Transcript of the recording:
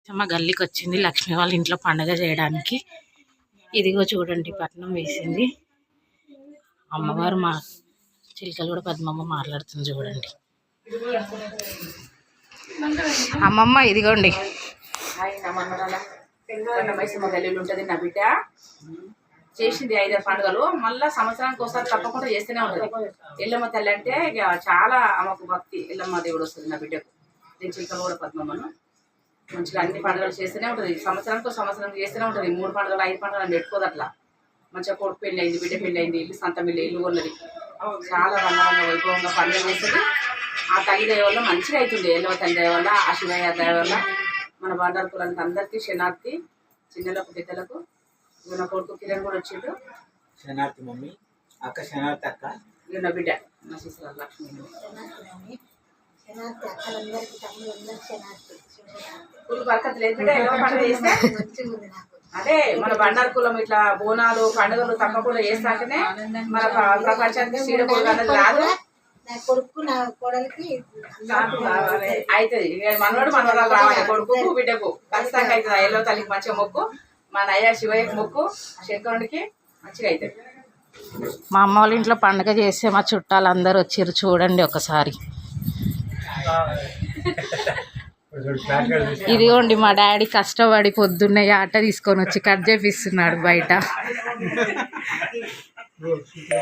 మా గల్లీకి వచ్చింది లక్ష్మి వాళ్ళ ఇంట్లో పండగ చేయడానికి. ఇదిగో చూడండి పట్నం వేసింది అమ్మవారు. మా చిలుకలు కూడా పద్మమ్మ మాట్లాడుతుంది చూడండి. అమ్మమ్మ ఇదిగోండి. గల్లీలు ఉంటుంది నా బిడ్డ చేసింది 5 పండుగలు. మళ్ళీ సంవత్సరానికి ఒకసారి తప్పకుండా చేస్తూనే ఉంటుంది. ఎల్లమ్మ తల్లి అంటే ఇక చాలా ఆమెకు భక్తి. ఎల్లమ్మ దేవుడు వస్తుంది నా బిడ్డకు. నేను చిలుకలు కూడా పద్మమ్మను మంచిగా అన్ని పండుగలు చేస్తూనే ఉంటుంది. సంవత్సరం చేస్తూనే ఉంటుంది. 3 పండుగలు 5 పండుగలు అని పెట్టుకోదు అట్లా. మంచిగా కొడుకు పెళ్ళి అయింది, బిడ్డ పెళ్ళి అయింది, ఇల్లు సంత మిల్లి ఇల్లు కొన్నది. చాలా రంగరంగ వైభవంగా పండుగ చేస్తుంది. ఆ తల్లి దయ వల్ల మంచిగా అవుతుంది. ఎల్లమ్మ తల్లి దయ వల్ల, ఆ శివయ్య దయ వల్ల మన బండారు కులానికి అందరికీ శనార్థి, చిన్నలకు పెద్దలకు. నా కొడుకు కిరణ్ కూడా వచ్చిండు. శనార్థి మమ్మీ, అక్క శనార్థి అక్క. నా బిడ్డ నా శిశురాలు లక్ష్మి. అదే మన బండారు కులం ఇట్లా బోనాలు పండుగలు తప్పకుండా చేస్తాకనే మన ప్రపంచానికి శ్రీడకూడదు అన్నది రాదు. అవుతుంది. మనవాడు మనవరాలు రావాలి. కొడుకు బిడ్డకు ఖచ్చితంగా అవుతుంది. ఎల్లో తల్లికి మంచిగా మొక్కు, మన అయ్య శివయ్యకి మొక్కు, శంకరునికి మంచిగా అవుతుంది. మా అమ్మ వాళ్ళ ఇంట్లో పండగ చేస్తే మా చుట్టాలు అందరు వచ్చారు చూడండి ఒకసారి. ఇదిగోండి మా డాడీ కష్టపడి పొద్దున్నే ఆట తీసుకొని వచ్చి కట్ చేపిస్తున్నాడు బయట.